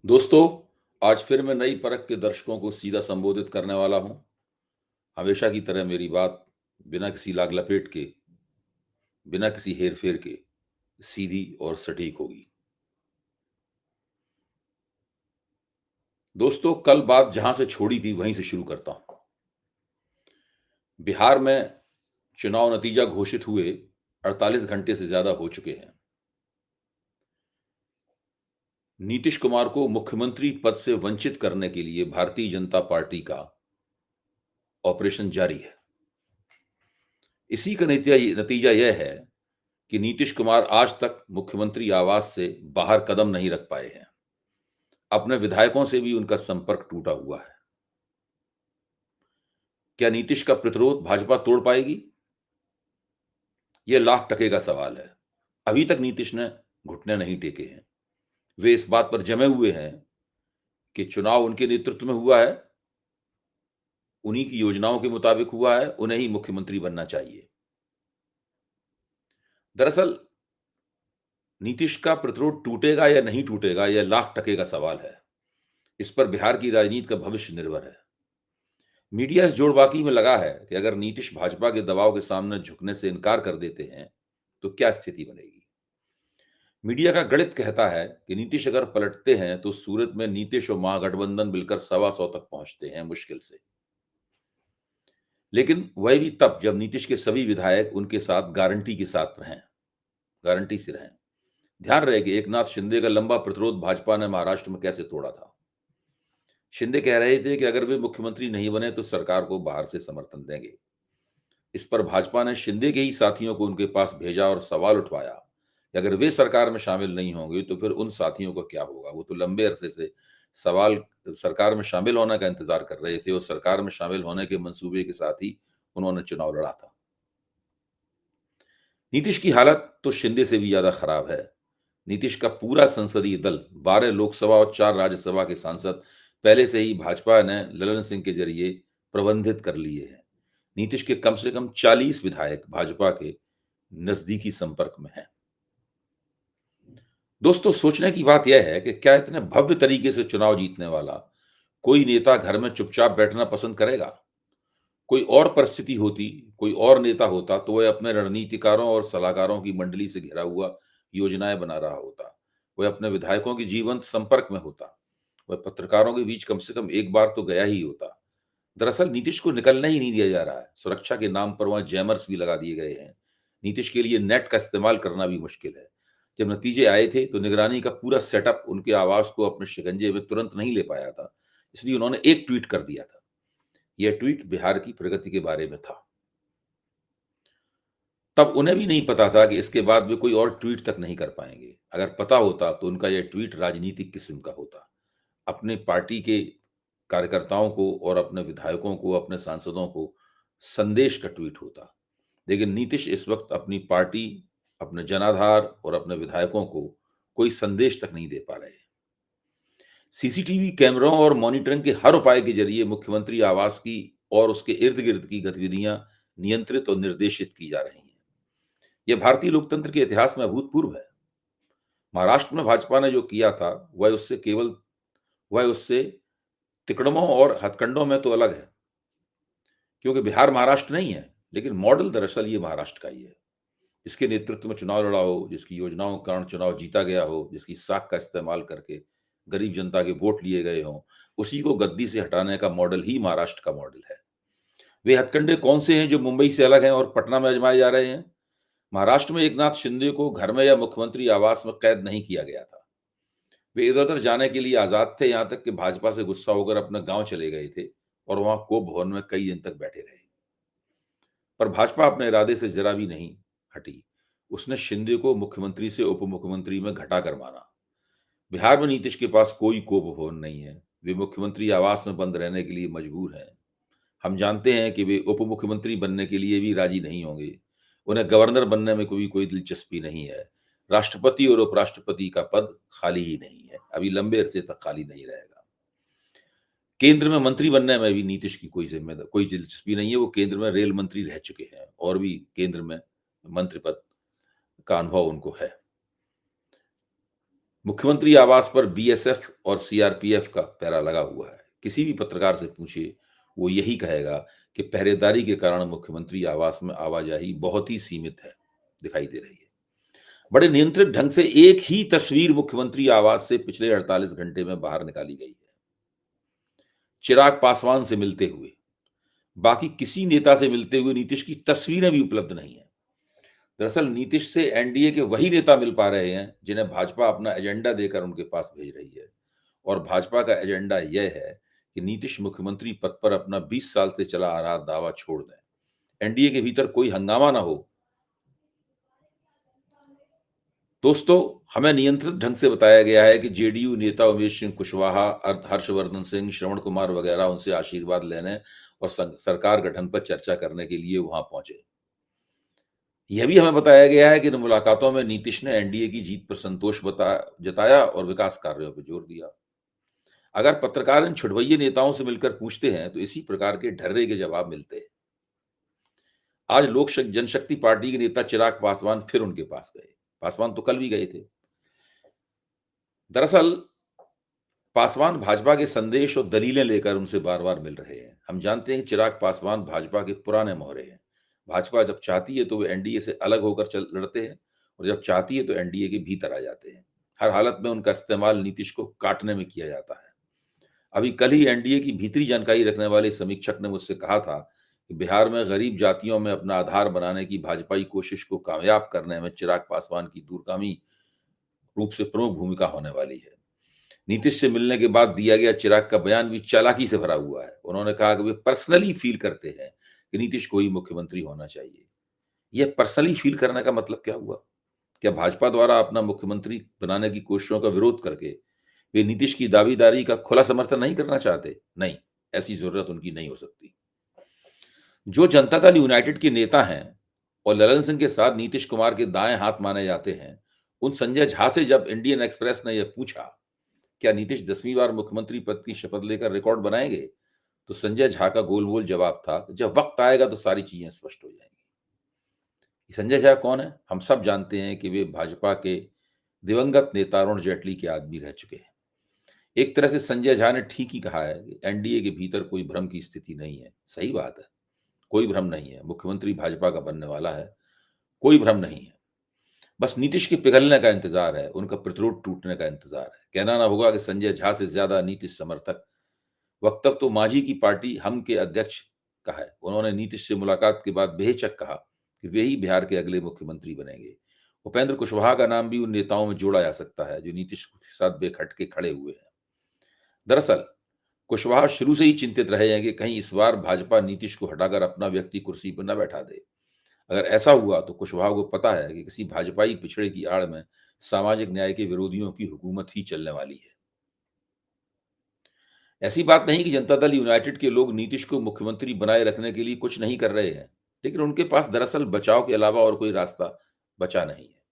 दोस्तों, आज फिर मैं नई परख के दर्शकों को सीधा संबोधित करने वाला हूं। हमेशा की तरह मेरी बात बिना किसी लाग लपेट के, बिना किसी हेर-फेर के सीधी और सटीक होगी। दोस्तों, कल बात जहां से छोड़ी थी वहीं से शुरू करता हूं। बिहार में चुनाव नतीजा घोषित हुए 48 घंटे से ज्यादा हो चुके हैं। नीतीश कुमार को मुख्यमंत्री पद से वंचित करने के लिए भारतीय जनता पार्टी का ऑपरेशन जारी है। इसी का नतीजा नतीजा यह है कि नीतीश कुमार आज तक मुख्यमंत्री आवास से बाहर कदम नहीं रख पाए हैं। अपने विधायकों से भी उनका संपर्क टूटा हुआ है। क्या नीतीश का प्रतिरोध भाजपा तोड़ पाएगी? यह लाख टके का सवाल है। अभी तक नीतीश ने घुटने नहीं टेके हैं। वे इस बात पर जमे हुए हैं कि चुनाव उनके नेतृत्व में हुआ है, उन्हीं की योजनाओं के मुताबिक हुआ है, उन्हें ही मुख्यमंत्री बनना चाहिए। दरअसल नीतीश का प्रतिरोध टूटेगा या नहीं टूटेगा, यह लाख टके का सवाल है। इस पर बिहार की राजनीति का भविष्य निर्भर है। मीडिया इस जोड़बाकी में लगा है कि अगर नीतीश भाजपा के दबाव के सामने झुकने से इनकार कर देते हैं, तो क्या स्थिति बनेगी? मीडिया का गणित कहता है कि नीतीश अगर पलटते हैं, तो सूरत में नीतीश और महागठबंधन मिलकर 125 तक पहुंचते हैं मुश्किल से। लेकिन वह भी तब जब नीतीश के सभी विधायक उनके साथ गारंटी से रहें। ध्यान रहे कि एकनाथ शिंदे का लंबा प्रतिरोध भाजपा ने महाराष्ट्र में कैसे तोड़ा था। शिंदे कह रहे थे कि अगर वे मुख्यमंत्री नहीं बने तो सरकार को बाहर से समर्थन देंगे। इस पर भाजपा ने शिंदे के ही साथियों को उनके पास भेजा और सवाल उठवाया कि अगर वे सरकार में शामिल नहीं होंगे तो फिर उन साथियों का क्या होगा। वो तो लंबे अरसे से सवाल सरकार में शामिल होने का इंतजार कर रहे थे और सरकार में शामिल होने के मंसूबे के साथ ही उन्होंने चुनाव लड़ा था। नीतीश की हालत तो शिंदे से भी ज्यादा खराब है। नीतीश का पूरा संसदीय दल, 12 लोकसभा और 4 राज्यसभा के सांसद पहले से ही भाजपा ने ललन सिंह के जरिए प्रबंधित कर लिए हैं। नीतीश के कम से कम 40 विधायक भाजपा के नजदीकी संपर्क में हैं। दोस्तों, सोचने की बात यह है कि क्या इतने भव्य तरीके से चुनाव जीतने वाला कोई नेता घर में चुपचाप बैठना पसंद करेगा? कोई और परिस्थिति होती, कोई और नेता होता तो वह अपने रणनीतिकारों और सलाहकारों की मंडली से घिरा हुआ योजनाएं बना रहा होता। वह अपने विधायकों के जीवंत संपर्क में होता। वह पत्रकारों के बीच कम से कम एक बार तो गया ही होता। दरअसल नीतीश को निकलने ही नहीं दिया जा रहा है। सुरक्षा के नाम पर वहां जैमर्स भी लगा दिए गए हैं। नीतीश के लिए नेट का इस्तेमाल करना भी मुश्किल है। जब नतीजे आए थे तो निगरानी का पूरा सेटअप उनके आवास को अपने शिकंजे में तुरंत नहीं ले पाया था। इसलिए उन्होंने एक ट्वीट कर दिया था। यह ट्वीट बिहार की प्रगति के बारे में था। तब उन्हें भी नहीं पता था कि इसके बाद वे कोई और ट्वीट तक नहीं कर पाएंगे। अगर पता होता तो उनका यह ट्वीट राजनीतिक किस्म का होता। अपने पार्टी के कार्यकर्ताओं को और अपने विधायकों को, अपने सांसदों को संदेश का ट्वीट होता। लेकिन नीतीश इस वक्त अपनी पार्टी, अपने जनाधार और अपने विधायकों को कोई संदेश तक नहीं दे पा रहे। सीसीटीवी कैमरों और मॉनिटरिंग के हर उपाय के जरिए मुख्यमंत्री आवास की और उसके इर्द-गिर्द की गतिविधियां नियंत्रित और निर्देशित की जा रही हैं। यह भारतीय लोकतंत्र के इतिहास में अभूतपूर्व है। महाराष्ट्र में भाजपा ने जो किया था, वह उससे तिकड़मों और हथकंडों में तो अलग है, क्योंकि बिहार महाराष्ट्र नहीं है, लेकिन मॉडल दरअसल ये महाराष्ट्र का ही है। जिसके नेतृत्व में चुनाव लड़ा हो, जिसकी योजनाओं के कारण चुनाव जीता गया हो, जिसकी साख का इस्तेमाल करके गरीब जनता के वोट लिए गए हों, उसी को गद्दी से हटाने का मॉडल ही महाराष्ट्र का मॉडल है। वे हथकंडे कौन से हैं जो मुंबई से अलग हैं और पटना में आजमाए जा रहे हैं? महाराष्ट्र में एकनाथ शिंदे को घर में या मुख्यमंत्री आवास में कैद नहीं किया गया था। वे इधर-उधर जाने के लिए आजाद थे, यहां तक कि भाजपा से गुस्सा होकर अपने गांव चले गए थे और वहां कोप भवन में कई दिन तक बैठे रहे। पर भाजपा अपने इरादे से जरा भी नहीं हटी। उसने शिंदे को मुख्यमंत्री से उप मुख्यमंत्री में घटाकर माना। बिहार में नीतीश के पास कोई कोप भवन नहीं है। वे मुख्यमंत्री आवास में बंद रहने के लिए मजबूर हैं। हम जानते हैं कि वे उप मुख्यमंत्री बनने के लिए भी राजी नहीं होंगे। उन्हें गवर्नर बनने में कोई दिलचस्पी नहीं है। राष्ट्रपति और उपराष्ट्रपति का पद खाली ही नहीं है। अभी लंबे अरसे तक खाली नहीं रहेगा। केंद्र में मंत्री बनने में भी नीतीश की कोई दिलचस्पी नहीं है। वो केंद्र में रेल मंत्री रह चुके हैं और भी केंद्र में मंत्री पद का अनुभव उनको है। मुख्यमंत्री आवास पर बीएसएफ और सीआरपीएफ का पहरा लगा हुआ है। किसी भी पत्रकार से पूछिए, वो यही कहेगा कि पहरेदारी के कारण मुख्यमंत्री आवास में आवाजाही बहुत ही सीमित है, दिखाई दे रही है। बड़े नियंत्रित ढंग से एक ही तस्वीर मुख्यमंत्री आवास से पिछले 48 घंटे में बाहर निकाली गई है। चिराग पासवान से मिलते हुए, बाकी किसी नेता से मिलते हुए नीतीश की तस्वीरें भी उपलब्ध नहीं है। दरअसल नीतीश से एनडीए के वही नेता मिल पा रहे हैं जिन्हें भाजपा अपना एजेंडा देकर उनके पास भेज रही है, और भाजपा का एजेंडा यह है कि नीतीश मुख्यमंत्री पद पर अपना 20 साल से चला आ रहा दावा छोड़ दें, एनडीए के भीतर कोई हंगामा ना हो। दोस्तों, हमें नियंत्रित ढंग से बताया गया है कि जेडीयू नेता उमेश सिंह कुशवाहा, हर्षवर्धन सिंह, श्रवण कुमार वगैरह उनसे आशीर्वाद लेने और सरकार गठन पर चर्चा करने के लिए वहां पहुंचे। यह भी हमें बताया गया है कि इन मुलाकातों में नीतीश ने एनडीए की जीत पर संतोष जताया और विकास कार्यों पर जोर दिया। अगर पत्रकार इन छुड़वैये नेताओं से मिलकर पूछते हैं तो इसी प्रकार के ढर्रे के जवाब मिलते हैं। आज जनशक्ति पार्टी के नेता चिराग पासवान फिर उनके पास गए। पासवान तो कल भी गए थे। दरअसल पासवान भाजपा के संदेश और दलीलें लेकर उनसे बार-बार मिल रहे हैं। हम जानते हैं कि चिराग पासवान भाजपा के पुराने मोहरे हैं। भाजपा जब चाहती है तो वे एनडीए से अलग होकर चल लड़ते हैं, और जब चाहती है तो एनडीए के भीतर आ जाते हैं। हर हालत में उनका इस्तेमाल नीतीश को काटने में किया जाता है। अभी कल ही एनडीए की भीतरी जानकारी रखने वाले समीक्षक ने मुझसे कहा था कि बिहार में गरीब जातियों में अपना आधार बनाने की भाजपाई कोशिश को कामयाब करने में चिराग पासवान की दूरगामी रूप से प्रमुख भूमिका होने वाली है। नीतीश से मिलने के बाद दिया गया चिराग का बयान भी चालाकी से भरा हुआ है। उन्होंने कहा कि वे पर्सनली फील करते हैं कि नीतीश को ही मुख्यमंत्री होना चाहिए। यह पर्सनली फील करने का मतलब क्या हुआ? क्या भाजपा द्वारा अपना मुख्यमंत्री बनाने की कोशिशों का विरोध करके वे नीतीश की दावेदारी का खुला समर्थन नहीं करना चाहते? नहीं, ऐसी जरूरत उनकी नहीं हो सकती। जो जनता दल यूनाइटेड के नेता हैं और ललन सिंह के साथ नीतीश कुमार के दाएं हाथ माने जाते हैं, उन संजय झा से जब इंडियन एक्सप्रेस ने यह पूछा, क्या नीतीश 10वीं बार मुख्यमंत्री पद की शपथ लेकर रिकॉर्ड बनाएंगे? तो संजय झा का गोल-मोल जवाब था, जब वक्त आएगा तो सारी चीजें स्पष्ट हो जाएंगी। संजय झा कौन है? हम सब जानते हैं कि वे भाजपा के दिवंगत नेता अरुण जेटली के आदमी रह चुके हैं। एक तरह से संजय झा ने ठीक ही कहा है कि एनडीए के भीतर कोई भ्रम की स्थिति नहीं है। सही बात है, कोई भ्रम नहीं है। मुख्यमंत्री भाजपा का बनने वाला है, कोई भ्रम नहीं है। बस नीतीश के पिघलने का इंतजार है, उनका प्रतिरोध टूटने का इंतजार है। कहना ना होगा कि संजय झा से ज्यादा नीतीश समर्थक वक्तव्य तो मांझी की पार्टी हम के अध्यक्ष का है। उन्होंने नीतीश से मुलाकात के बाद बेहिचक कहा कि वे ही बिहार के अगले मुख्यमंत्री बनेंगे। उपेंद्र कुशवाहा का नाम भी उन नेताओं में जोड़ा जा सकता है जो नीतीश के साथ बेखटके खड़े हुए हैं। दरअसल कुशवाहा शुरू से ही चिंतित रहे हैं कि कहीं इस बार भाजपा नीतीश को हटाकर अपना व्यक्ति कुर्सी पर न बैठा दे। अगर ऐसा हुआ तो कुशवाहा को पता है कि किसी भाजपाई पिछड़े की आड़ में सामाजिक न्याय के विरोधियों की हुकूमत ही चलने वाली है। ऐसी बात नहीं कि जनता दल यूनाइटेड के लोग नीतीश को मुख्यमंत्री बनाए रखने के लिए कुछ नहीं कर रहे हैं, लेकिन उनके पास दरअसल बचाव के अलावा और कोई रास्ता बचा नहीं है।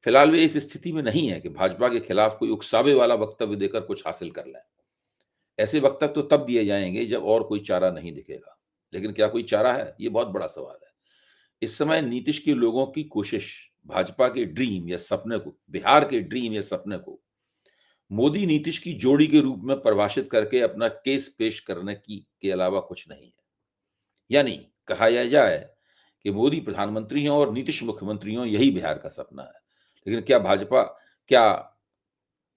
फिलहाल वे इस स्थिति में नहीं है कि भाजपा के खिलाफ कोई उकसावे वाला वक्तव्य देकर कुछ हासिल कर लें। ऐसे वक्तव्य तो तब दिए जाएंगे जब और कोई चारा नहीं दिखेगा। लेकिन क्या कोई चारा है? ये बहुत बड़ा सवाल है। इस समय नीतीश के लोगों की कोशिश भाजपा के ड्रीम या सपने को, बिहार के ड्रीम या सपने को मोदी नीतीश की जोड़ी के रूप में परिभाषित करके अपना केस पेश करने की के अलावा कुछ नहीं है। यानी कहा यह जाए कि मोदी प्रधानमंत्री हों और नीतीश मुख्यमंत्री हों, यही बिहार का सपना है। लेकिन क्या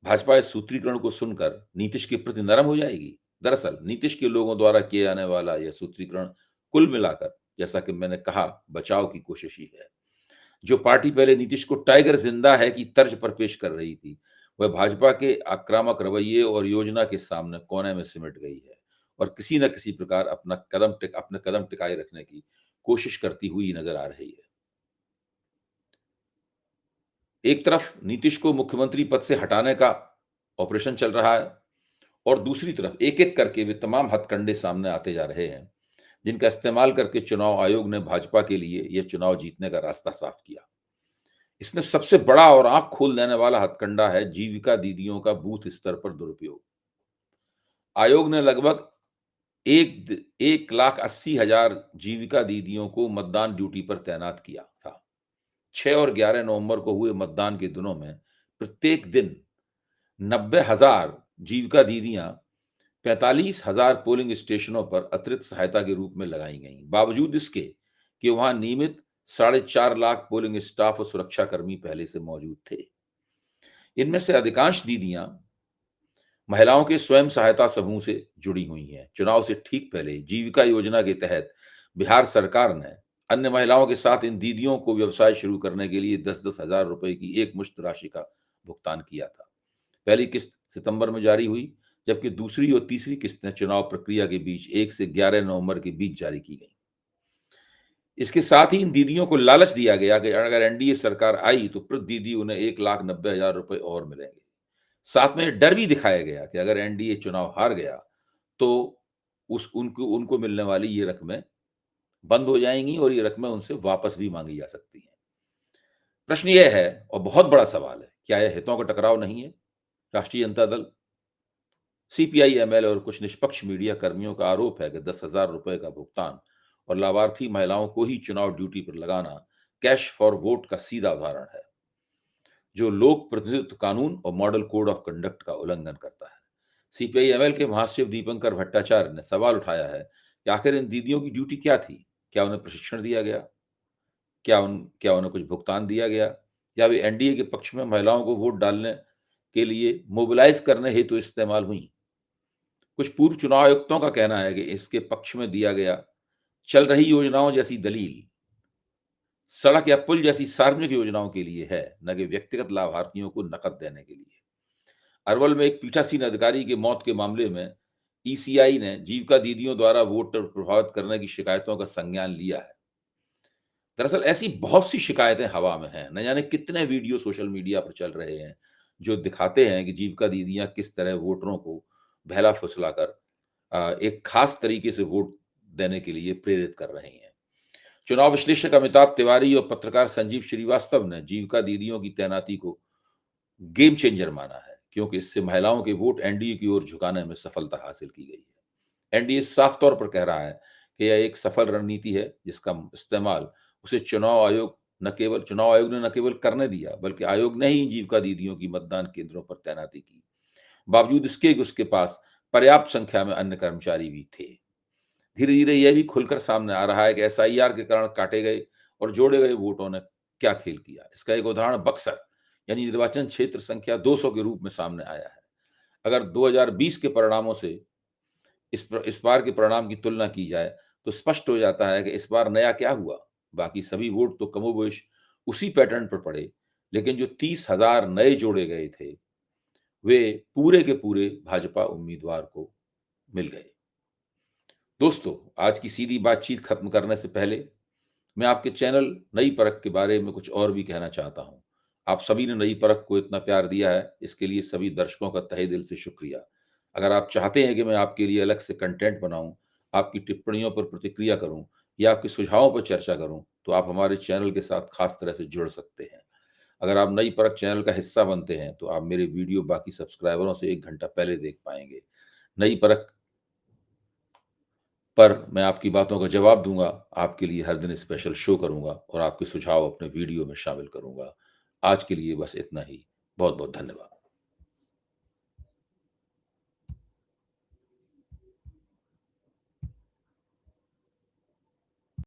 भाजपा इस सूत्रीकरण को सुनकर नीतीश के प्रति नरम हो जाएगी? दरअसल नीतीश के लोगों द्वारा किए जाने वाला यह सूत्रीकरण कुल मिलाकर, जैसा कि मैंने कहा, बचाव की कोशिश ही है। जो पार्टी पहले नीतीश को टाइगर जिंदा है की तर्ज पर पेश कर रही थी, वह भाजपा के आक्रामक रवैये और योजना के सामने कोने में सिमट गई है और किसी न किसी प्रकार अपने कदम टिकाए रखने की कोशिश करती हुई नजर आ रही है। एक तरफ नीतीश को मुख्यमंत्री पद से हटाने का ऑपरेशन चल रहा है और दूसरी तरफ एक-एक करके वे तमाम हथकंडे सामने आते जा रहे हैं, जिनका इस्तेमाल करके चुनाव आयोग ने भाजपा के लिए यह चुनाव जीतने का रास्ता साफ किया। इसमें सबसे बड़ा और आंख खोल देने वाला हथकंडा है जीविका दीदियों का बूथ स्तर पर दुरुपयोग। आयोग ने लगभग 1,80,000 जीविका दीदियों को मतदान ड्यूटी पर तैनात किया था। 6 और 11 नवंबर को हुए मतदान के दिनों में प्रत्येक दिन 90,000 जीविका दीदियां 45,000 पोलिंग स्टेशनों पर अतिरिक्त सहायता के रूप में लगाई गईं। बावजूद इसके कि वहां नियमित 4.5 लाख पोलिंग स्टाफ और सुरक्षाकर्मी पहले से मौजूद थे। इनमें से अधिकांश दीदियां महिलाओं के स्वयं सहायता समूह से जुड़ी हुई हैं। चुनाव से ठीक पहले जीविका योजना के तहत बिहार सरकार ने अन्य महिलाओं के साथ इन दीदियों को व्यवसाय शुरू करने के लिए 10-10 हजार रुपए की एक मुश्त राशि का भुगतान किया था। पहली किस्त सितंबर में जारी हुई, जबकि दूसरी और तीसरी किस्तें चुनाव प्रक्रिया के बीच 1 से 11 नवंबर के बीच जारी की गई। इसके साथ ही इन दीदियों को लालच दिया गया कि अगर एनडीए सरकार आई तो प्रति दीदी उन्हें 1,90,000 रुपए और मिलेंगे। साथ में डर भी दिखाया गया कि अगर एनडीए चुनाव हार गया तो उस उनको उनको मिलने वाली ये रकमें बंद हो जाएंगी और ये रकमें उनसे वापस भी मांगी जा सकती हैं। प्रश्न ये है, और बहुत बड़ा सवाल है, क्या यह हितों का टकराव नहीं है? राष्ट्रीय जनता दल, सीपीआई एमएल और कुछ निष्पक्ष मीडिया कर्मियों का आरोप है कि 10,000 रुपए का भुगतान और लाभार्थी महिलाओं को ही चुनाव ड्यूटी पर लगाना कैश फॉर वोट का सीधा उदाहरण है, जो लोक प्रतिनिधित्व कानून और मॉडल कोड ऑफ कंडक्ट का उल्लंघन करता है। सीपीआई एमएल के महासचिव दीपंकर भट्टाचार्य ने सवाल उठाया है कि आखिर इन दीदियों की ड्यूटी क्या थी? क्या उन्हें प्रशिक्षण दिया गया? क्या उन्हें कुछ भुगतान दिया गया? या वे एनडीए के पक्ष में महिलाओं को वोट डालने के लिए मोबिलाइज करने हेतु इस्तेमाल हुई? कुछ पूर्व चुनाव आयुक्तों का कहना है कि इसके पक्ष में दिया गया चल रही योजनाओं जैसी दलील सड़क या पुल जैसी सार्वजनिक योजनाओं के लिए है, न कि व्यक्तिगत लाभार्थियों को नकद देने के लिए। अरवल में एक पीठासीन अधिकारी की मौत के मामले में ईसीआई ने जीविका दीदियों द्वारा वोट प्रभावित करने की शिकायतों का संज्ञान लिया है। दरअसल ऐसी बहुत सी शिकायतें हवा में हैं। न जाने कितने वीडियो सोशल मीडिया पर चल रहे हैं जो दिखाते हैं कि जीविका दीदियां किस तरह वोटरों को बहला फुसलाकर एक खास तरीके से वोट देने के लिए प्रेरित कर रही हैं। चुनाव विश्लेषक अमिताभ तिवारी और पत्रकार संजीव श्रीवास्तव ने जीविका दीदियों की तैनाती को गेम चेंजर माना है, क्योंकि इससे महिलाओं के वोट एनडीए की ओर झुकाने में सफलता हासिल की गई है। एनडीए साफ तौर पर कह रहा है कि यह एक सफल रणनीति है, जिसका इस्तेमाल उसे चुनाव आयोग ने न केवल करने दिया, बल्कि आयोग ने ही जीविका दीदियों की मतदान केंद्रों पर तैनाती की। बावजूद इसके कि उसके पास पर्याप्त संख्या में अन्य कर्मचारी भी थे। धीरे धीरे यह भी खुलकर सामने आ रहा है कि एसआईआर के कारण काटे गए और जोड़े गए वोटों ने क्या खेल किया। इसका एक उदाहरण बक्सर यानी निर्वाचन क्षेत्र संख्या 200 के रूप में सामने आया है। अगर 2020 के परिणामों से इस बार के परिणाम की तुलना की जाए तो स्पष्ट हो जाता है कि इस बार नया क्या हुआ। बाकी सभी वोट तो कमोबेश उसी पैटर्न पर पड़े, लेकिन जो 30,000 नए जोड़े गए थे वे पूरे के पूरे भाजपा उम्मीदवार को मिल गए। दोस्तों, आज की सीधी बातचीत खत्म करने से पहले मैं आपके चैनल नई परख के बारे में कुछ और भी कहना चाहता हूं। आप सभी ने नई परख को इतना प्यार दिया है, इसके लिए सभी दर्शकों का तहे दिल से शुक्रिया। अगर आप चाहते हैं कि मैं आपके लिए अलग से कंटेंट बनाऊं, आपकी टिप्पणियों पर प्रतिक्रिया करूं या आपके सुझावों पर चर्चा करूं, तो आप हमारे चैनल के साथ खास तरह से जुड़ सकते हैं। अगर आप नई परख चैनल का हिस्सा बनते हैं तो आप मेरे वीडियो बाकी सब्सक्राइबरों से 1 घंटा पहले देख पाएंगे। नई परख पर मैं आपकी बातों का जवाब दूंगा, आपके लिए हर दिन स्पेशल शो करूंगा और आपके सुझाव अपने वीडियो में शामिल करूंगा। आज के लिए बस इतना ही। बहुत बहुत धन्यवाद।